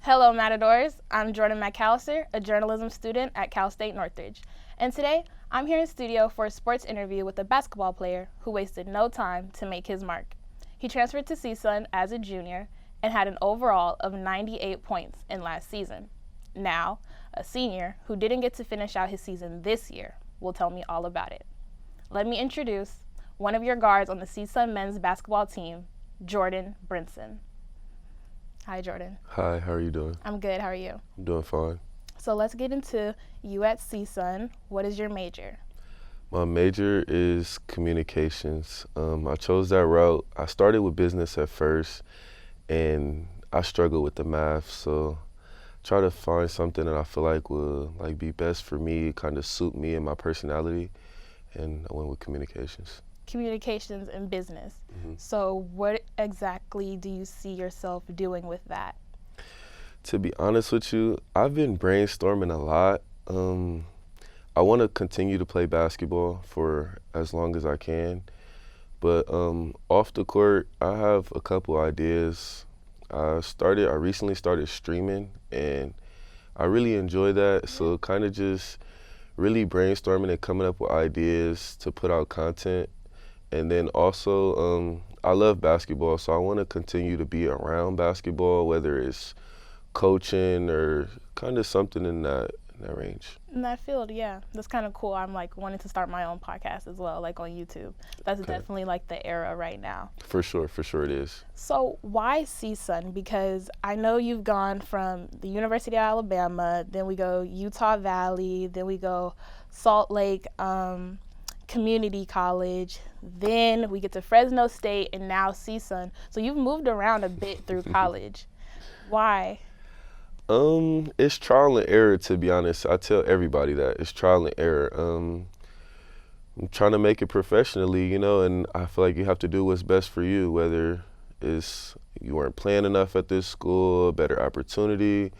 Hello, Matadors. I'm Jordan McAllister, a journalism student at Cal State Northridge. And today, I'm here in studio for a sports interview with a basketball player who wasted no time to make his mark. He transferred to CSUN as a junior and had an overall of 98 points in last season. Now, a senior who didn't get to finish out his season this year will tell me all about it. Let me introduce one of your guards on the CSUN men's basketball team, Jordan Brinson. Hi, Jordan. Hi, how are you doing? I'm good. How are you? I'm doing fine. So let's get into you at CSUN. What is your major? My major is communications. I chose that route. I started with business at first, and I struggled with the math, so try to find something that I feel like will be best for me, kind of suit me and my personality, and I went with communications. Communications and business. Mm-hmm. So what exactly do you see yourself doing with that? To be honest with you, I've been brainstorming a lot. I want to continue to play basketball for as long as I can, but off the court, I have a couple ideas. I recently started streaming, and I really enjoy that. So kind of just really brainstorming and coming up with ideas to put out content. And then also, I love basketball, so I want to continue to be around basketball, whether it's coaching or kind of something in that range. In that field, yeah. That's kind of cool. I'm wanting to start my own podcast as well, on YouTube. That's Okay. definitely the era right now. For sure it is. So why CSUN? Because I know you've gone from the University of Alabama, then we go Utah Valley, then we go Salt Lake Community College, then we get to Fresno State, and now CSUN. So you've moved around a bit through college. Why? It's trial and error, to be honest. I tell everybody that it's trial and error. I'm trying to make it professionally, and I feel like you have to do what's best for you, whether it's you weren't playing enough at this school, a better opportunity.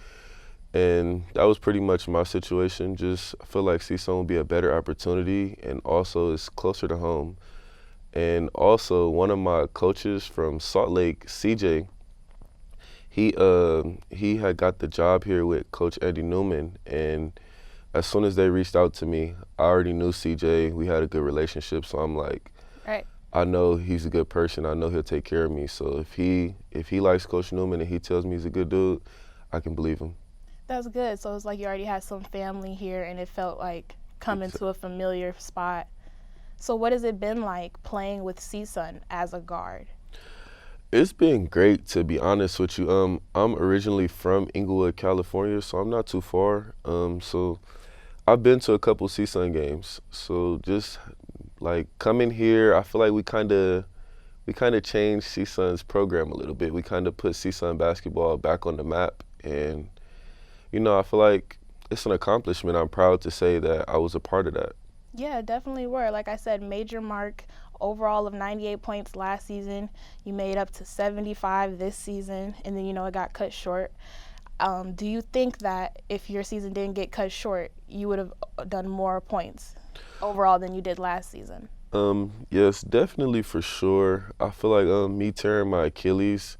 And that was pretty much my situation. Just I feel like CSUN will be a better opportunity, and also it's closer to home. And also one of my coaches from Salt Lake, CJ, he had got the job here with Coach Andy Newman, and as soon as they reached out to me, I already knew CJ. We had a good relationship, so I'm like, Right. I know he's a good person. I know he'll take care of me. So if he likes Coach Newman and he tells me he's a good dude, I can believe him. That's good. So it's you already had some family here, and it felt like coming to a familiar spot. So what has it been like playing with CSUN as a guard? It's been great, to be honest with you. I'm originally from Inglewood, California, so I'm not too far. So I've been to a couple CSUN games. So just coming here, I feel like we kind of changed CSUN's program a little bit. We kind of put CSUN basketball back on the map, and I feel like it's an accomplishment. I'm proud to say that I was a part of that. Yeah, definitely were. Like I said, major mark, overall of 98 points last season. You made up to 75 this season, and then, it got cut short. Do you think that if your season didn't get cut short, you would have done more points overall than you did last season? Yes, definitely, for sure. I feel like me tearing my Achilles,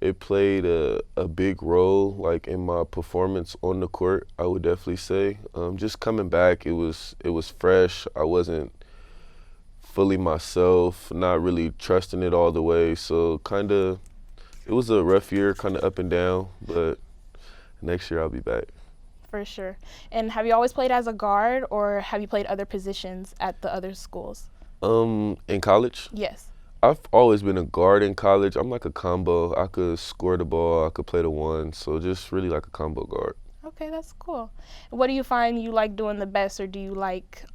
it played a big role in my performance on the court, I would definitely say. Just coming back, it was fresh. I wasn't fully myself, not really trusting it all the way. So it was a rough year, kind of up and down, but next year I'll be back. For sure. And have you always played as a guard, or have you played other positions at the other schools? In college? Yes. I've always been a guard in college. I'm like a combo. I could score the ball, I could play the one, so just really like a combo guard. Okay, that's cool. What do you find you like doing the best, or do you like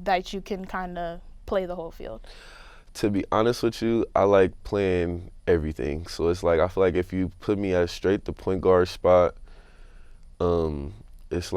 that you can kind of play the whole field? To be honest with you, I like playing everything. So it's I feel like if you put me at straight the point guard spot, it's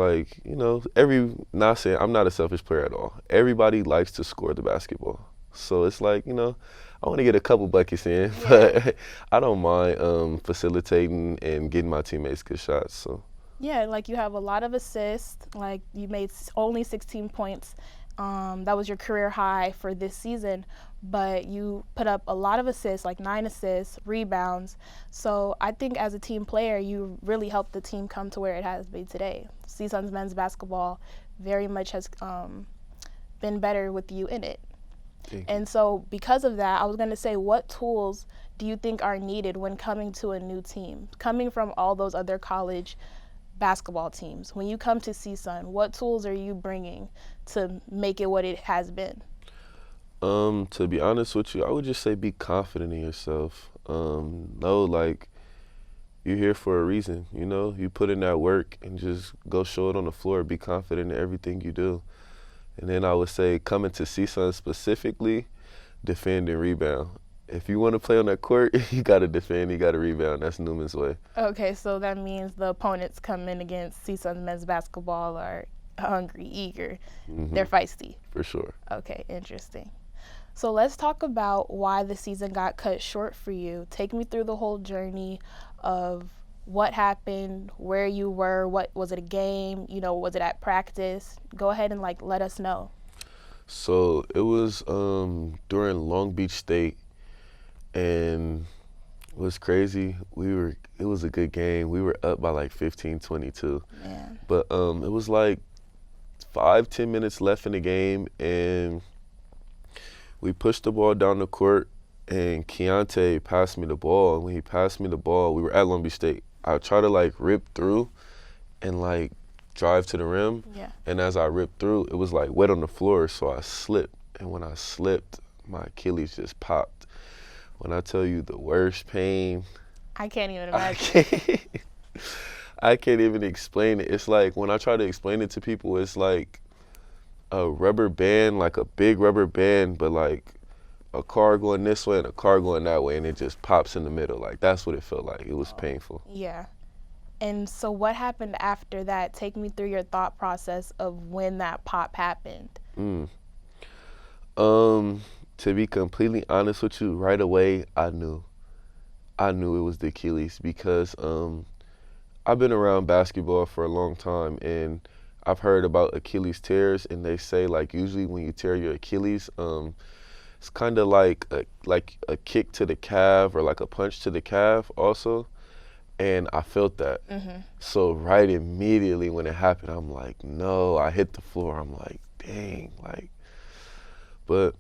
not saying I'm not a selfish player at all. Everybody likes to score the basketball. So it's I want to get a couple buckets in, but I don't mind facilitating and getting my teammates good shots. So Yeah, you have a lot of assists. You made only 16 points That was your career high for this season, but you put up a lot of assists, like 9 assists, rebounds. So I think as a team player, you really helped the team come to where it has been today. CSUN's men's basketball very much has been better with you in it. And so because of that, I was going to say, what tools do you think are needed when coming to a new team? Coming from all those other college basketball teams, when you come to CSUN, what tools are you bringing to make it what it has been? To be honest with you, I would just say be confident in yourself. Know, like, you're here for a reason, you know? You put in that work and just go show it on the floor. Be confident in everything you do. And then I would say, coming to CSUN specifically, defend and rebound. If you want to play on that court, you got to defend, you got to rebound. That's Newman's way. Okay, so that means the opponents come in against CSUN men's basketball are hungry, eager. They're feisty. For sure. Okay, interesting. So let's talk about why the season got cut short for you. Take me through the whole journey of what happened, where you were, what was it, a game, you know, was it at practice? Go ahead and let us know. So it was during Long Beach State, and it was crazy. It was a good game. We were up by like 15-22. Man. But it was like 5-10 minutes left in the game, and we pushed the ball down the court, and Keontae passed me the ball. And when he passed me the ball, we were at Long Beach State. I tried to like rip through and like drive to the rim. Yeah. And as I ripped through, it was like wet on the floor, so I slipped. And when I slipped, my Achilles just popped. When I tell you the worst pain, I can't even imagine. I can't even explain it. It's like when I try to explain it to people, it's like a rubber band, like a big rubber band, but like a car going this way and a car going that way, and it just pops in the middle. Like, that's what it felt like. It was painful. Yeah. And so what happened after that? Take me through your thought process of when that pop happened. To be completely honest with you, right away, I knew it was the Achilles, because I've been around basketball for a long time, and I've heard about Achilles tears, and they say like usually when you tear your Achilles, it's kind of like a kick to the calf or like a punch to the calf also, and I felt that. So right immediately when it happened, I'm like, no, I hit the floor. I'm like, dang, like, but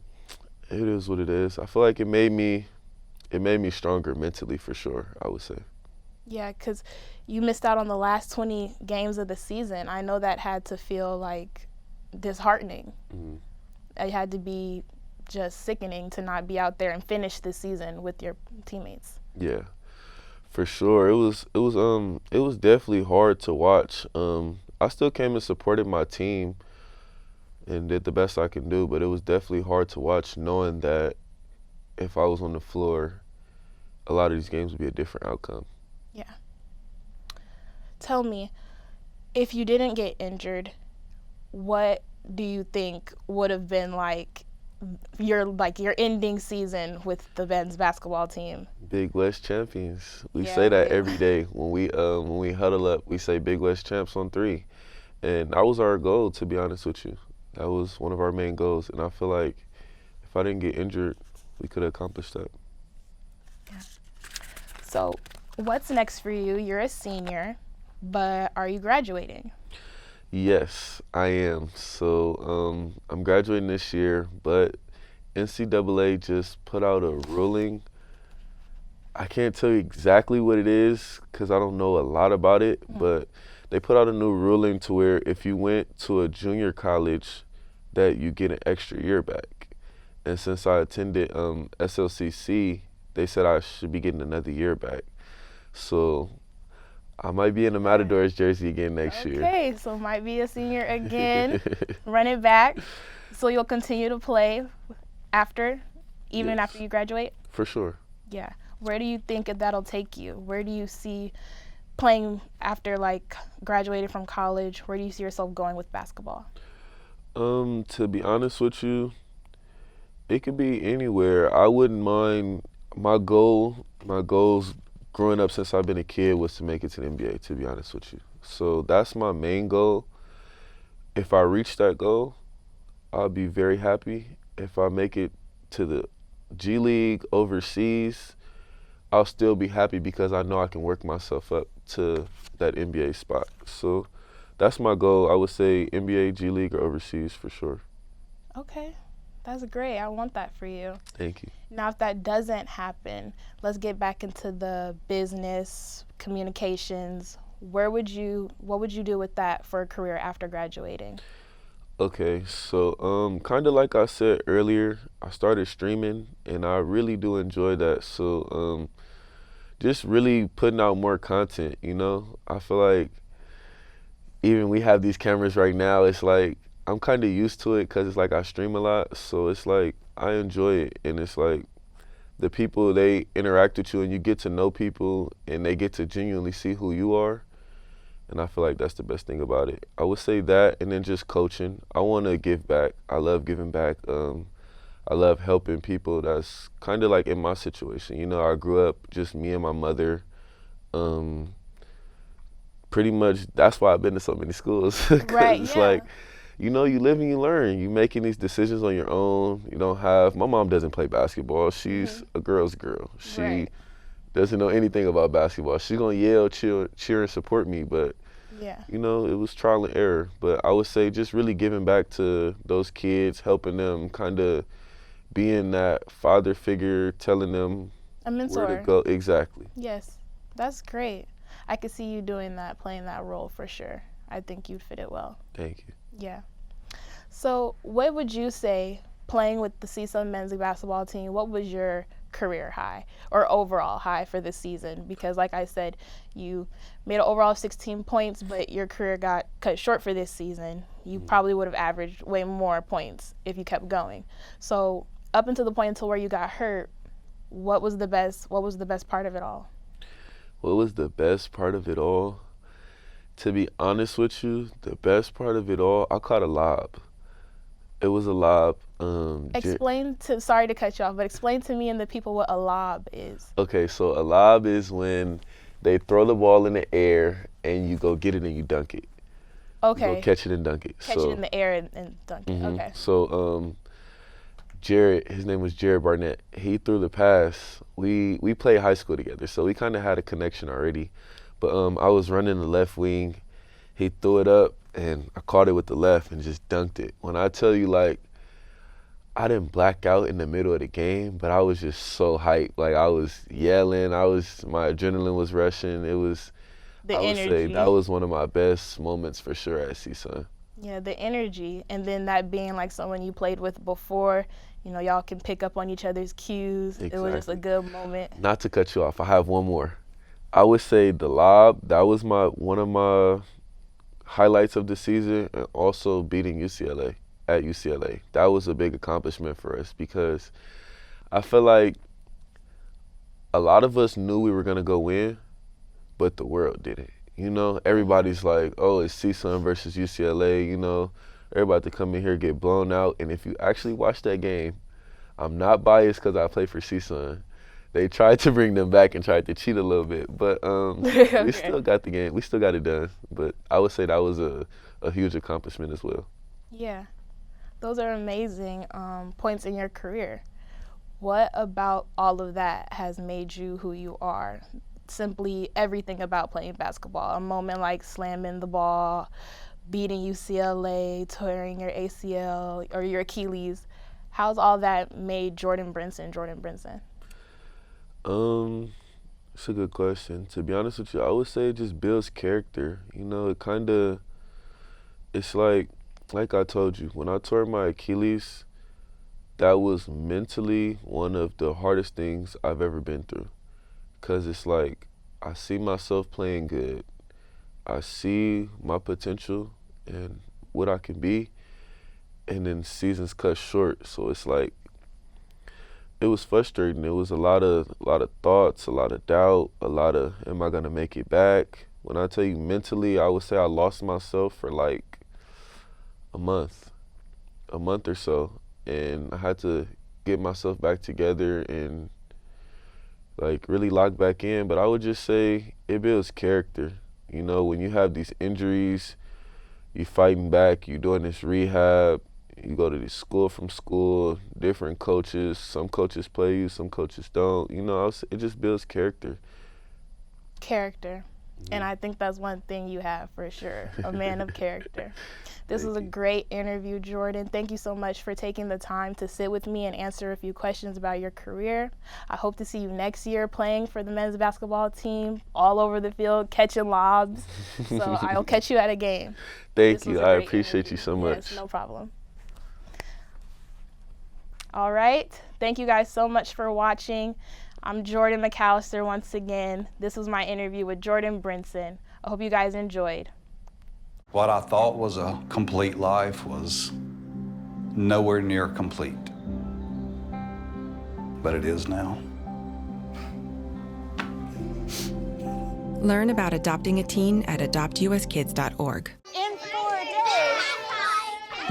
it is what it is. I feel like it made me stronger mentally, for sure, I would say. Yeah, because you missed out on the last 20 games of the season. I know that had to feel like disheartening. It had to be just sickening to not be out there and finish the season with your teammates. Yeah, for sure. It was definitely hard to watch. I still came and supported my team and did the best I can do, but it was definitely hard to watch, knowing that if I was on the floor, a lot of these games would be a different outcome. Yeah. Tell me, if you didn't get injured, what do you think would have been like your ending season with the men's basketball team? Big West champions. We Yeah, say that Big every day when we huddle up. We say Big West champs on 3, and that was our goal. To be honest with you, that was one of our main goals, and I feel like if I didn't get injured, we could have accomplished that. Yeah. So, what's next for you? You're a senior, but are you graduating? Yes, I am. So I'm graduating this year, but NCAA just put out a ruling. I can't tell you exactly what it is because I don't know a lot about it, but they put out a new ruling to where if you went to a junior college, that you get an extra year back. And since I attended SLCC, they said I should be getting another year back. So I might be in the Matadors jersey again next year. Okay, so might be a senior again. Run it back. So you'll continue to play after, even Yes. after you graduate? For sure. Yeah. Where do you think that'll take you? Where do you see playing after like graduating from college? Where do you see yourself going with basketball? To be honest with you, it could be anywhere. I wouldn't mind. My goals growing up since I've been a kid was to make it to the NBA, to be honest with you. So that's my main goal. If I reach that goal, I'll be very happy. If I make it to the G League overseas, I'll still be happy because I know I can work myself up to that NBA spot. So that's my goal. I would say NBA, G League, or overseas for sure. Okay, that's great. I want that for you. Thank you. Now, if that doesn't happen, let's get back into the business, communications. What would you do with that for a career after graduating? Okay, so kind of like I said earlier, I started streaming and I really do enjoy that. So just really putting out more content, you know? I feel like even we have these cameras right now, it's like I'm kind of used to it because it's like I stream a lot. So it's like I enjoy it. And it's like the people, they interact with you and you get to know people and they get to genuinely see who you are. And I feel like that's the best thing about it. I would say that, and then just coaching. I want to give back. I love giving back. I love helping people that's kind of like in my situation. You know, I grew up just me and my mother. Um, Pretty much that's why I've been to so many schools. 'Cause Right, it's yeah. like, you know, you live and you learn. You making these decisions on your own. You don't have, my mom doesn't play basketball. She's a girl's girl. She Right. doesn't know anything about basketball. She's gonna yell, cheer, and support me, but Yeah. you know, it was trial and error. But I would say just really giving back to those kids, helping them, kind of being that father figure, telling them A where to mentor. go. Exactly. Yes. That's great. I could see you doing that, playing that role for sure. I think you'd fit it well. Thank you. Yeah. So, what would you say playing with the CSUN men's basketball team? What was your career high or overall high for this season? Because, like I said, you made an overall of 16 points, but your career got cut short for this season. You probably would have averaged way more points if you kept going. So, up until the point until where you got hurt, what was the best? What was the best part of it all? What was the best part of it all? To be honest with you, the best part of it all, I caught a lob. It was a lob. Sorry to cut you off, but explain to me and the people what a lob is. Okay, so a lob is when they throw the ball in the air and you go get it and you dunk it. You Okay. go catch it and dunk it. Catch it in the air and dunk it. Okay. So Jared, his name was Jared Barnett. He threw the pass. We played high school together, so we kind of had a connection already. But I was running the left wing. He threw it up, and I caught it with the left and just dunked it. When I tell you, like, I didn't black out in the middle of the game, but I was just so hyped. Like, I was yelling. My adrenaline was rushing. It was, The I would energy. say that was one of my best moments for sure at CSUN. Yeah, the energy, and then that being like someone you played with before, y'all can pick up on each other's cues. It was just a Exactly. good moment. Not to cut you off, I have one more. I would say the lob, that was one of my highlights of the season, and also beating UCLA at UCLA. That was a big accomplishment for us because I feel like a lot of us knew we were going to go win, but the world didn't. You know, everybody's like, oh, it's CSUN versus UCLA, you know. Everybody to come in here get blown out. And if you actually watch that game, I'm not biased because I play for CSUN. They tried to bring them back and tried to cheat a little bit, but we still got the game. We still got it done. But I would say that was a huge accomplishment as well. Yeah, those are amazing points in your career. What about all of that has made you who you are? Simply everything about playing basketball. A moment like slamming the ball, beating UCLA, tearing your ACL or your Achilles. How's all that made Jordan Brinson Jordan Brinson? It's a good question. To be honest with you, I would say it just builds character. You know, it's like I told you, when I tore my Achilles, that was mentally one of the hardest things I've ever been through. Because it's like, I see myself playing good. I see my potential and what I can be. And then seasons cut short. So it's like, it was frustrating. It was a lot of thoughts, a lot of doubt, a lot of, am I gonna make it back? When I tell you mentally, I would say I lost myself for like a month or so, and I had to get myself back together and like really lock back in. But I would just say it builds character. You know, when you have these injuries, you fighting back, you doing this rehab, you go to the school from school, different coaches. Some coaches play you, some coaches don't. You know, it just builds character. Character. And I think that's one thing you have for sure, a man of character. This was a great interview, Jordan. Thank you so much for taking the time to sit with me and answer a few questions about your career. I hope to see you next year playing for the men's basketball team all over the field, catching lobs. So I'll catch you at a game. Thank you. I appreciate you so much. Yes, no problem. All right. Thank you guys so much for watching. I'm Jordan McAllister once again. This was my interview with Jordan Brinson. I hope you guys enjoyed. What I thought was a complete life was nowhere near complete, but it is now. Learn about adopting a teen at adoptuskids.org. In 4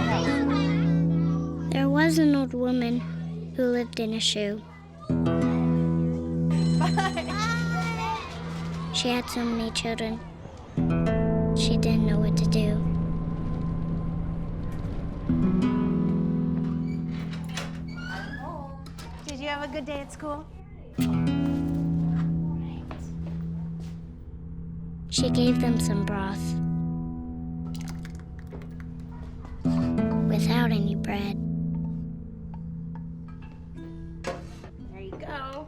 days. There was an old woman who lived in a shoe. She had so many children. She didn't know what to do. Did you have a good day at school? She gave them some broth without any bread. There you go.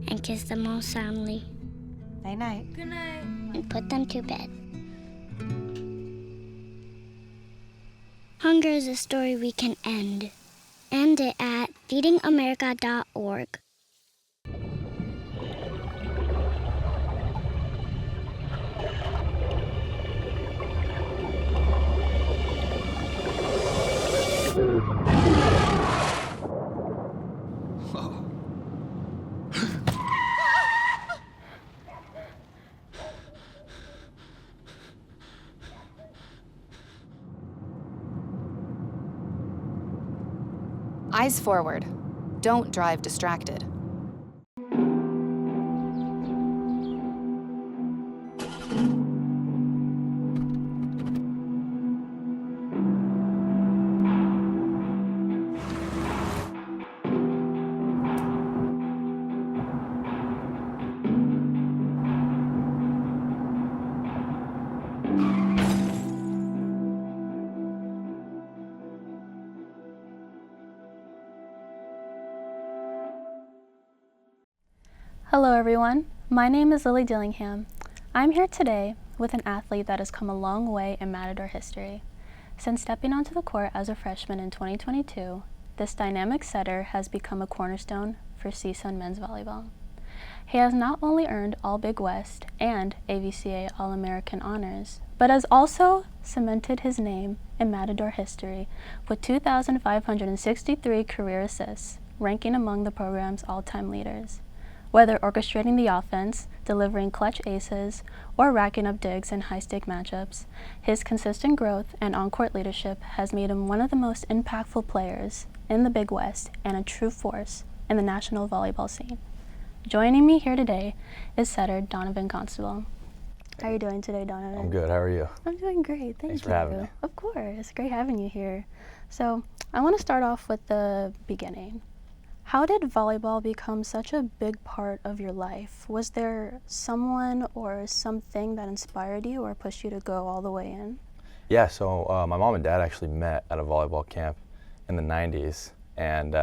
And kissed them all soundly Night-night. Good night. And put them to bed. Hunger is a story we can end. End it at feedingamerica.org. Eyes forward. Don't drive distracted. Hello everyone, my name is Lily Dillingham. I'm here today with an athlete that has come a long way in Matador history. Since stepping onto the court as a freshman in 2022, this dynamic setter has become a cornerstone for CSUN men's volleyball. He has not only earned All Big West and AVCA All-American honors, but has also cemented his name in Matador history with 2,563 career assists, ranking among the program's all-time leaders. Whether orchestrating the offense, delivering clutch aces, or racking up digs in high-stake matchups, his consistent growth and on-court leadership has made him one of the most impactful players in the Big West and a true force in the national volleyball scene. Joining me here today is setter Donovan Constable. How are you doing today, Donovan? I'm good. How are you? I'm doing great. Thanks for having me. Of course. Great having you here. So I want to start off with the beginning. How did volleyball become such a big part of your life? Was there someone or something that inspired you or pushed you to go all the way in? Yeah, so my mom and dad actually met at a volleyball camp in the 90s. And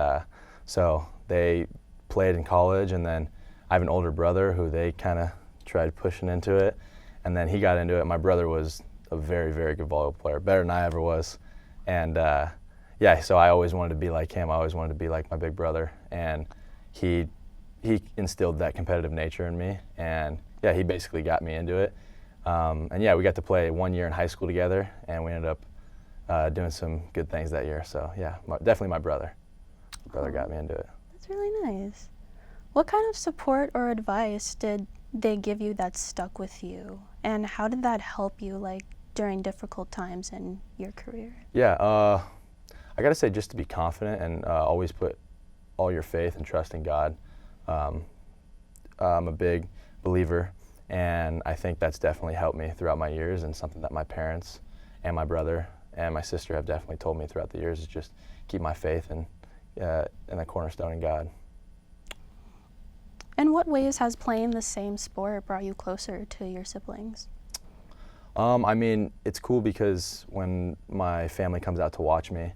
so they played in college, and then I have an older brother who they kind of tried pushing into it. And then he got into it. My brother was a very, very good volleyball player, better than I ever was. And yeah, so I always wanted to be like him. I always wanted to be like my big brother, and he instilled that competitive nature in me, and yeah, he basically got me into it. And yeah, we got to play 1 year in high school together, and we ended up doing some good things that year. So yeah, definitely my brother. My brother got me into it. That's really nice. What kind of support or advice did they give you that stuck with you, and how did that help you, like, during difficult times in your career? Yeah, I gotta say, just to be confident and always put all your faith and trust in God. I'm a big believer And I think that's definitely helped me throughout my years, and something that my parents and my brother and my sister have definitely told me throughout the years is just keep my faith in the cornerstone in God. In what ways has playing the same sport brought you closer to your siblings? I mean, it's cool because when my family comes out to watch me,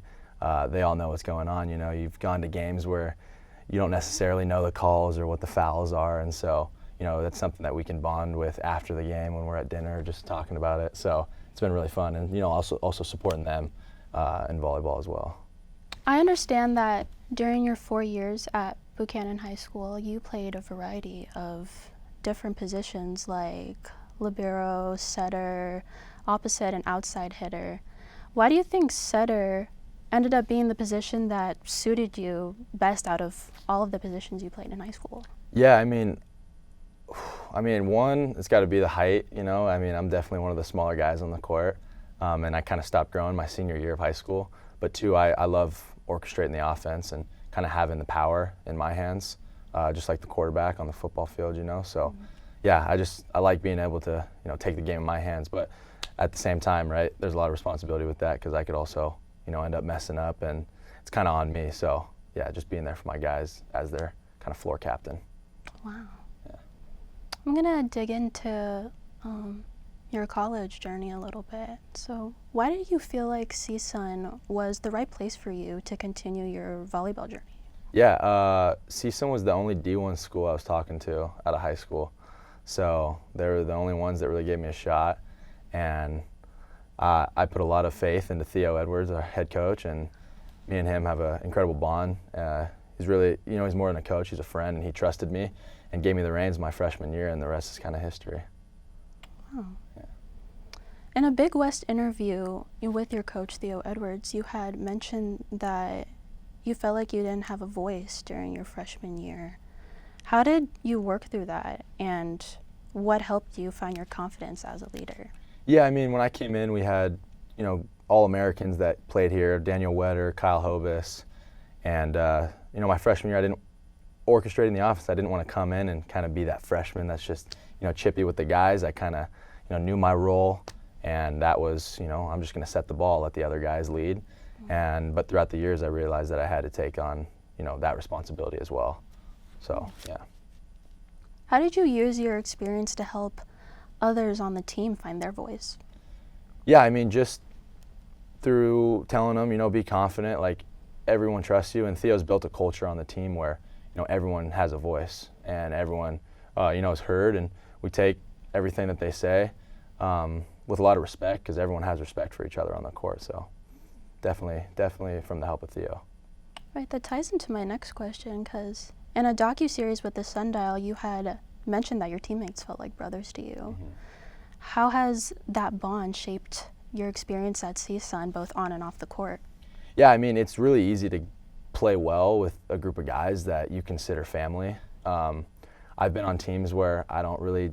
they all know what's going on. You know, you've gone to games where you don't necessarily know the calls or what the fouls are, and so, you know, that's something that we can bond with after the game when we're at dinner, just talking about it. So it's been really fun, and, you know, also supporting them in volleyball as well. I understand that during your 4 years at Buchanan High School, you played a variety of different positions like libero, setter, opposite, and outside hitter. Why do you think setter ended up being the position that suited you best out of all of the positions you played in high school? Yeah, I mean, one, it's got to be the height, you know. I mean, I'm definitely one of the smaller guys on the court, and I kind of stopped growing my senior year of high school. But two, I love orchestrating the offense and kind of having the power in my hands, just like the quarterback on the football field, you know. So, yeah, I like being able to, you know, take the game in my hands. But at the same time, right, there's a lot of responsibility with that because I could also, you know, end up messing up, and it's kind of on me. So, yeah, just being there for my guys as their kind of floor captain. Wow. I'm gonna dig into your college journey a little bit. So why did you feel like CSUN was the right place for you to continue your volleyball journey? Yeah, CSUN was the only D1 school I was talking to out of high school. So they were the only ones that really gave me a shot. And I put a lot of faith into Theo Edwards, our head coach, and me and him have an incredible bond. He's really, you know, he's more than a coach, he's a friend, and he trusted me and gave me the reins my freshman year, and the rest is kind of history. Wow. Yeah. In a Big West interview with your coach, Theo Edwards, you had mentioned that you felt like you didn't have a voice during your freshman year. How did you work through that, and what helped you find your confidence as a leader? Yeah, I mean, when I came in, we had, you know, All-Americans that played here, Daniel Wetter, Kyle Hobus, and, you know, my freshman year, I didn't orchestrate in the office. I didn't want to come in and kind of be that freshman that's just, you know, chippy with the guys. I kind of, you know, knew my role, and that was, you know, I'm just going to set the ball, let the other guys lead. But throughout the years, I realized that I had to take on, you know, that responsibility as well. So, yeah. How did you use your experience to help others on the team find their voice? Yeah, I mean, just through telling them, you know, be confident, like everyone trusts you. And Theo's built a culture on the team where, you know, everyone has a voice and everyone, you know, is heard. And we take everything that they say with a lot of respect because everyone has respect for each other on the court. So definitely from the help of Theo. Right, that ties into my next question because in a docuseries with the Sundial, you had mentioned that your teammates felt like brothers to you. Mm-hmm. How has that bond shaped your experience at CSUN, both on and off the court? Yeah, I mean, it's really easy to play well with a group of guys that you consider family. I've been on teams where I don't really,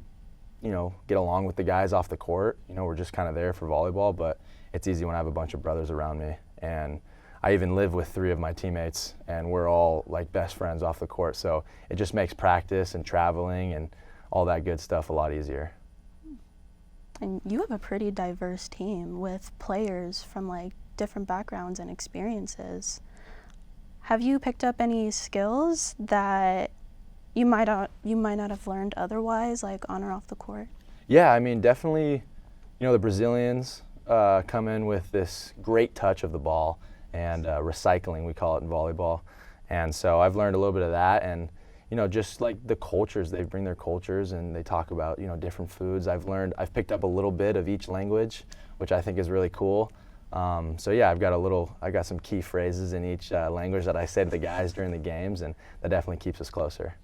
you know, get along with the guys off the court. You know, we're just kind of there for volleyball, but it's easy when I have a bunch of brothers around me. And I even live with 3 of my teammates, and we're all like best friends off the court. So it just makes practice and traveling and all that good stuff a lot easier. And you have a pretty diverse team with players from like different backgrounds and experiences. Have you picked up any skills that you might not have learned otherwise, like on or off the court? Yeah, I mean, definitely, you know, the Brazilians come in with this great touch of the ball and recycling, we call it in volleyball. And so I've learned a little bit of that, and, you know, just like the cultures, they bring their cultures and they talk about, you know, different foods. I've picked up a little bit of each language, which I think is really cool. So yeah, I got some key phrases in each language that I say to the guys during the games, and that definitely keeps us closer.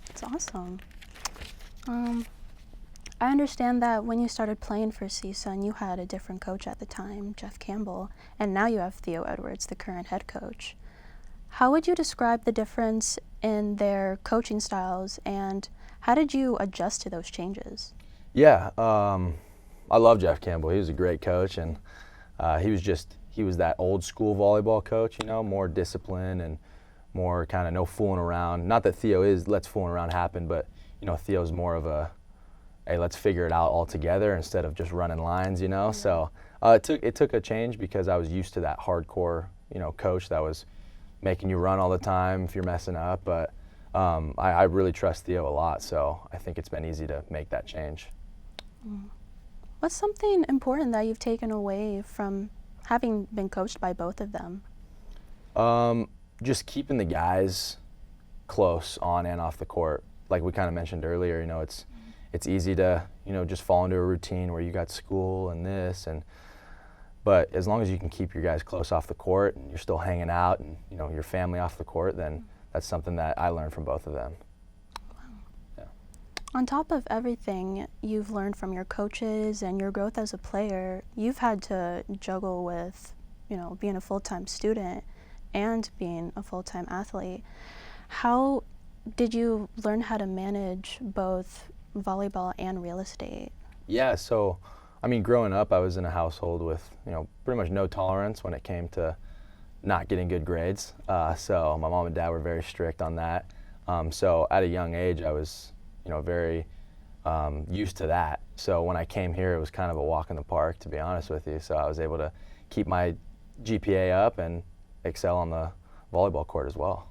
That's awesome. I understand that when you started playing for CSUN, you had a different coach at the time, Jeff Campbell, and now you have Theo Edwards, the current head coach. How would you describe the difference in their coaching styles, and how did you adjust to those changes? Yeah, I love Jeff Campbell. He was a great coach, and he was that old school volleyball coach, you know, more discipline and more kind of no fooling around. Not that Theo is let's fooling around happen, but, you know, Theo's more of a hey, let's figure it out all together instead of just running lines, you know. So it took a change because I was used to that hardcore, you know, coach that was making you run all the time if you're messing up. But I really trust Theo a lot, so I think it's been easy to make that change. What's something important that you've taken away from having been coached by both of them? Just keeping the guys close on and off the court. Like we kind of mentioned earlier, you know, it's easy to, you know, just fall into a routine where you got school and this, but as long as you can keep your guys close off the court and you're still hanging out and, you know, your family off the court, then that's something that I learned from both of them. Yeah. On top of everything you've learned from your coaches and your growth as a player, you've had to juggle with, you know, being a full-time student and being a full-time athlete. How did you learn how to manage both volleyball and real estate? Yeah, so I mean, growing up, I was in a household with, you know, pretty much no tolerance when it came to not getting good grades. So my mom and dad were very strict on that. So at a young age, I was, you know, very used to that. So when I came here, it was kind of a walk in the park, to be honest with you. So I was able to keep my GPA up and excel on the volleyball court as well.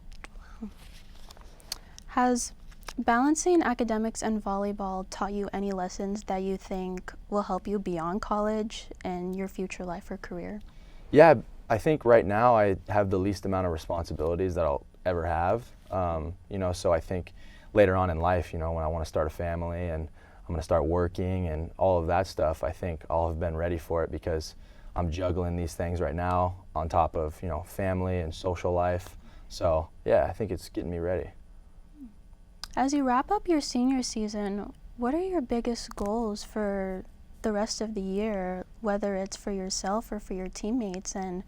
Has balancing academics and volleyball taught you any lessons that you think will help you beyond college and your future life or career? Yeah, I think right now I have the least amount of responsibilities that I'll ever have. You know, so I think later on in life, you know, when I want to start a family and I'm going to start working and all of that stuff, I think I'll have been ready for it because I'm juggling these things right now on top of, you know, family and social life. So yeah, I think it's getting me ready. As you wrap up your senior season, what are your biggest goals for the rest of the year, whether it's for yourself or for your teammates, and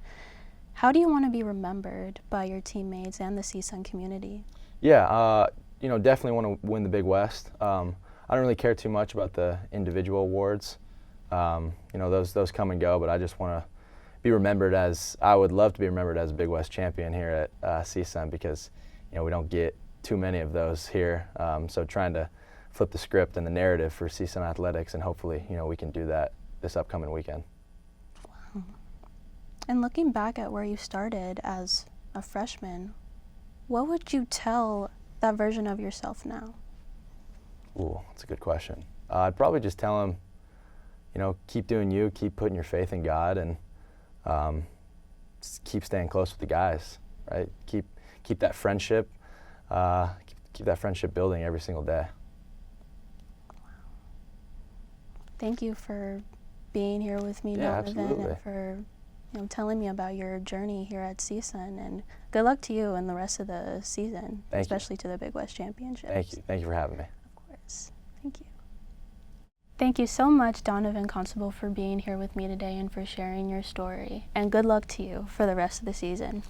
how do you want to be remembered by your teammates and the CSUN community? Yeah, you know, definitely want to win the Big West. I don't really care too much about the individual awards. You know, those come and go, but I just want to be remembered as, I would love to be remembered as a Big West champion here at CSUN because, you know, we don't get too many of those here. So trying to flip the script and the narrative for CSUN athletics, and hopefully, you know, we can do that this upcoming weekend. Wow. And looking back at where you started as a freshman, what would you tell that version of yourself now? Ooh, that's a good question. I'd probably just tell him, you know, keep doing you, keep putting your faith in God, and just keep staying close with the guys, right? Keep that friendship. Keep that friendship building every single day. Thank you for being here with me, Yeah, Donovan, absolutely. and for, you know, telling me about your journey here at CSUN. And good luck to you in the rest of the season, especially to the Big West Championships. Thank you. Thank you for having me. Of course. Thank you. Thank you so much, Donovan Constable, for being here with me today and for sharing your story. And good luck to you for the rest of the season.